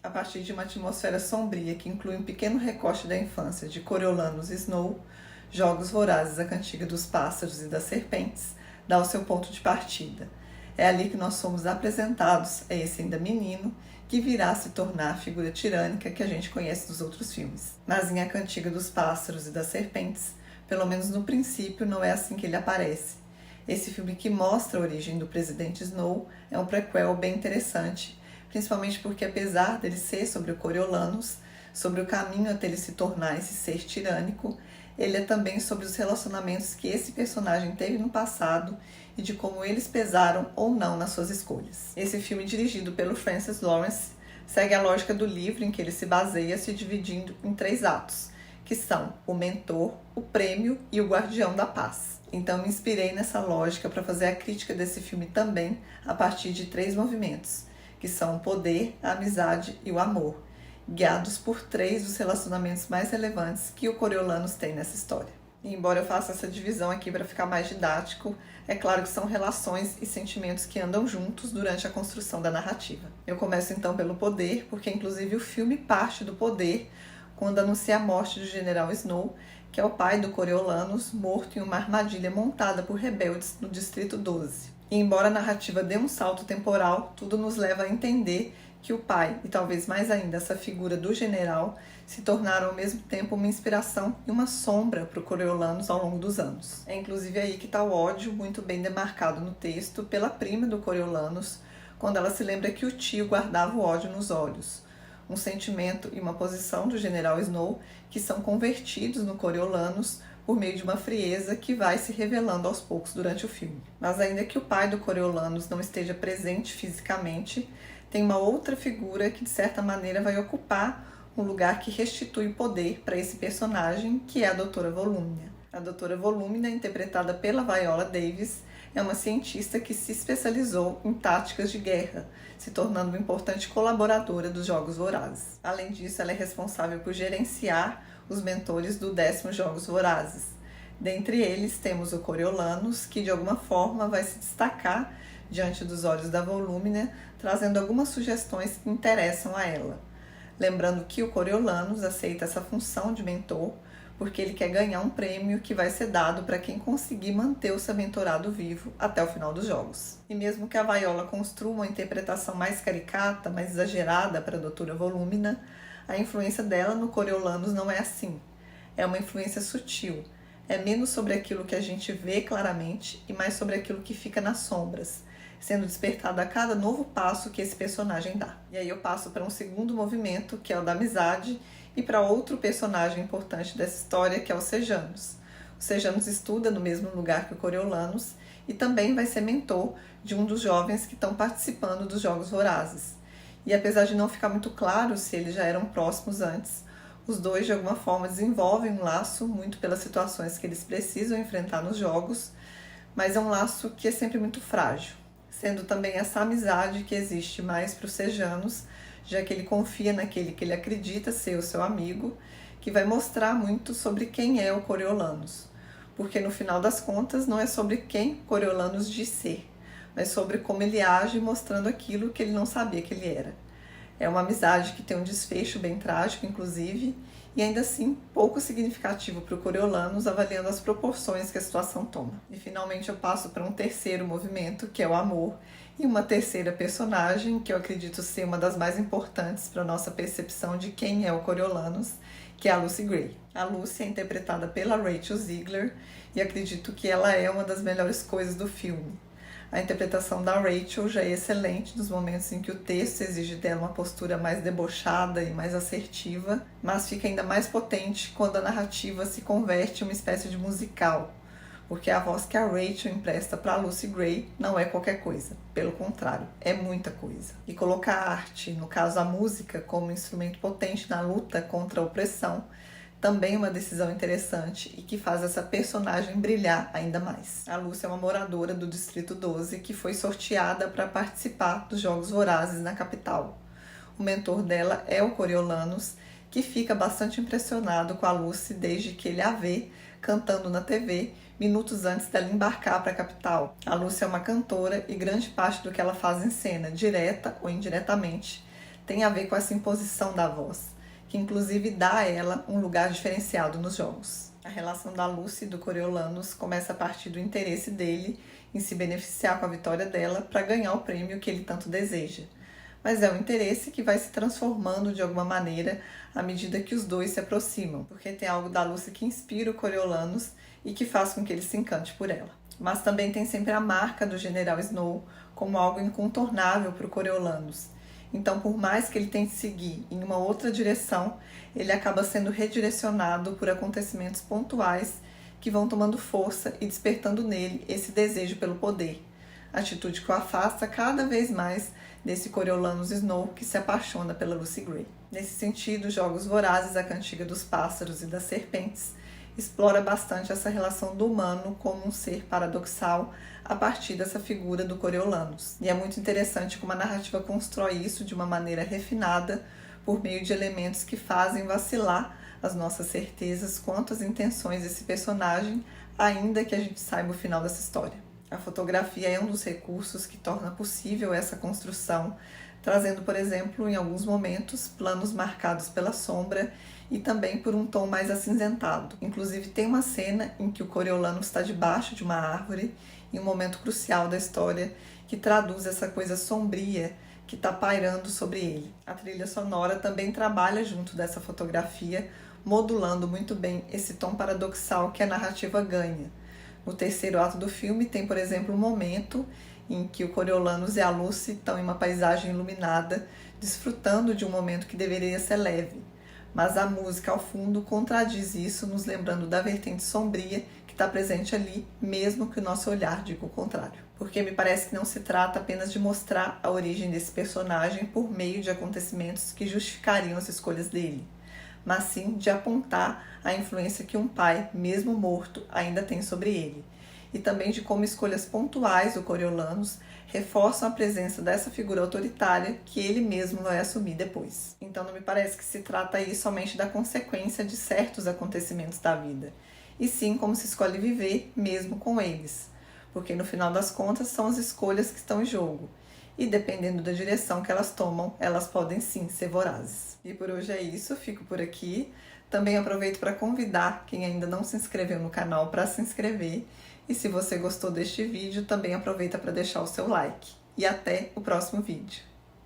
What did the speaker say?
A partir de uma atmosfera sombria que inclui um pequeno recorte da infância de Coriolanus e Snow, Jogos Vorazes, a Cantiga dos Pássaros e das Serpentes, dá o seu ponto de partida. É ali que nós somos apresentados a esse ainda menino que virá se tornar a figura tirânica que a gente conhece dos outros filmes. Mas em A Cantiga dos Pássaros e das Serpentes, pelo menos no princípio, não é assim que ele aparece. Esse filme que mostra a origem do presidente Snow é um prequel bem interessante, principalmente porque, apesar dele ser sobre o Coriolanus, sobre o caminho até ele se tornar esse ser tirânico, ele é também sobre os relacionamentos que esse personagem teve no passado e de como eles pesaram ou não nas suas escolhas. Esse filme, dirigido pelo Francis Lawrence, segue a lógica do livro em que ele se baseia, se dividindo em 3 atos, que são o mentor, o prêmio e o guardião da paz. Então me inspirei nessa lógica para fazer a crítica desse filme também a partir de 3 movimentos, que são o poder, a amizade e o amor, guiados por 3 dos relacionamentos mais relevantes que o Coriolanus tem nessa história. E embora eu faça essa divisão aqui para ficar mais didático, é claro que são relações e sentimentos que andam juntos durante a construção da narrativa. Eu começo então pelo poder, porque inclusive o filme parte do poder quando anuncia a morte do general Snow, que é o pai do Coriolanus, morto em uma armadilha montada por rebeldes no Distrito 12. E embora a narrativa dê um salto temporal, tudo nos leva a entender que o pai, e talvez mais ainda essa figura do general, se tornaram ao mesmo tempo uma inspiração e uma sombra para o Coriolanus ao longo dos anos. É inclusive aí que está o ódio muito bem demarcado no texto pela prima do Coriolanus, quando ela se lembra que o tio guardava o ódio nos olhos. Um sentimento e uma posição do general Snow que são convertidos no Coriolanus por meio de uma frieza que vai se revelando aos poucos durante o filme. Mas ainda que o pai do Coriolanus não esteja presente fisicamente, tem uma outra figura que de certa maneira vai ocupar um lugar que restitui o poder para esse personagem, que é a Doutora Volúmina. A Doutora Volúmina, interpretada pela Viola Davis, é uma cientista que se especializou em táticas de guerra, se tornando uma importante colaboradora dos Jogos Vorazes. Além disso, ela é responsável por gerenciar os mentores do 10º Jogos Vorazes. Dentre eles, temos o Coriolanus, que de alguma forma vai se destacar diante dos olhos da Volúmina, trazendo algumas sugestões que interessam a ela. Lembrando que o Coriolanus aceita essa função de mentor porque ele quer ganhar um prêmio que vai ser dado para quem conseguir manter o seu mentorado vivo até o final dos jogos. E mesmo que a Viola construa uma interpretação mais caricata, mais exagerada para a Doutora Volúmina, a influência dela no Coriolanus não é assim. É uma influência sutil. É menos sobre aquilo que a gente vê claramente e mais sobre aquilo que fica nas sombras, sendo despertado a cada novo passo que esse personagem dá. E aí eu passo para um segundo movimento, que é o da amizade, e para outro personagem importante dessa história, que é o Sejanus. O Sejanus estuda no mesmo lugar que o Coriolanus e também vai ser mentor de um dos jovens que estão participando dos Jogos Vorazes. E apesar de não ficar muito claro se eles já eram próximos antes, os dois de alguma forma desenvolvem um laço muito pelas situações que eles precisam enfrentar nos jogos, mas é um laço que é sempre muito frágil, sendo também essa amizade que existe mais para o Sejanus, já que ele confia naquele que ele acredita ser o seu amigo, que vai mostrar muito sobre quem é o Coriolanus. Porque no final das contas não é sobre quem Coriolanus diz ser, mas sobre como ele age mostrando aquilo que ele não sabia que ele era. É uma amizade que tem um desfecho bem trágico, inclusive, e ainda assim pouco significativo para o Coriolanus, avaliando as proporções que a situação toma. E finalmente eu passo para um terceiro movimento, que é o amor, e uma terceira personagem, que eu acredito ser uma das mais importantes para a nossa percepção de quem é o Coriolanus, que é a Lucy Gray. A Lucy é interpretada pela Rachel Zegler, e acredito que ela é uma das melhores coisas do filme. A interpretação da Rachel já é excelente nos momentos em que o texto exige dela uma postura mais debochada e mais assertiva, mas fica ainda mais potente quando a narrativa se converte em uma espécie de musical, porque a voz que a Rachel empresta para Lucy Gray não é qualquer coisa, pelo contrário, é muita coisa. E colocar a arte, no caso a música, como instrumento potente na luta contra a opressão, também uma decisão interessante e que faz essa personagem brilhar ainda mais. A Lucy é uma moradora do Distrito 12 que foi sorteada para participar dos Jogos Vorazes na capital. O mentor dela é o Coriolanus, que fica bastante impressionado com a Lucy desde que ele a vê cantando na TV minutos antes dela embarcar para a capital. A Lucy é uma cantora e grande parte do que ela faz em cena, direta ou indiretamente, tem a ver com essa imposição da voz, que inclusive dá a ela um lugar diferenciado nos jogos. A relação da Lucy e do Coriolanus começa a partir do interesse dele em se beneficiar com a vitória dela para ganhar o prêmio que ele tanto deseja. Mas é um interesse que vai se transformando de alguma maneira à medida que os dois se aproximam, porque tem algo da Lucy que inspira o Coriolanus e que faz com que ele se encante por ela. Mas também tem sempre a marca do General Snow como algo incontornável para o Coriolanus. Então, por mais que ele tente seguir em uma outra direção, ele acaba sendo redirecionado por acontecimentos pontuais que vão tomando força e despertando nele esse desejo pelo poder. Atitude que o afasta cada vez mais desse Coriolanus Snow que se apaixona pela Lucy Gray. Nesse sentido, Jogos Vorazes, a Cantiga dos Pássaros e das Serpentes, explora bastante essa relação do humano como um ser paradoxal a partir dessa figura do Coriolanus. E é muito interessante como a narrativa constrói isso de uma maneira refinada por meio de elementos que fazem vacilar as nossas certezas quanto às intenções desse personagem, ainda que a gente saiba o final dessa história. A fotografia é um dos recursos que torna possível essa construção, trazendo, por exemplo, em alguns momentos, planos marcados pela sombra e também por um tom mais acinzentado. Inclusive, tem uma cena em que o Coriolanus está debaixo de uma árvore, em um momento crucial da história, que traduz essa coisa sombria que está pairando sobre ele. A trilha sonora também trabalha junto dessa fotografia, modulando muito bem esse tom paradoxal que a narrativa ganha. No terceiro ato do filme tem, por exemplo, um momento em que o Coriolanus e a Lucy estão em uma paisagem iluminada, desfrutando de um momento que deveria ser leve. Mas a música ao fundo contradiz isso, nos lembrando da vertente sombria que está presente ali, mesmo que o nosso olhar diga o contrário. Porque me parece que não se trata apenas de mostrar a origem desse personagem por meio de acontecimentos que justificariam as escolhas dele, mas sim de apontar a influência que um pai, mesmo morto, ainda tem sobre ele, e também de como escolhas pontuais do Coriolanus reforçam a presença dessa figura autoritária que ele mesmo vai assumir depois. Então não me parece que se trata aí somente da consequência de certos acontecimentos da vida, e sim como se escolhe viver mesmo com eles, porque no final das contas são as escolhas que estão em jogo, e dependendo da direção que elas tomam, elas podem sim ser vorazes. E por hoje é isso, fico por aqui. Também aproveito para convidar quem ainda não se inscreveu no canal para se inscrever. E se você gostou deste vídeo, também aproveita para deixar o seu like. E até o próximo vídeo.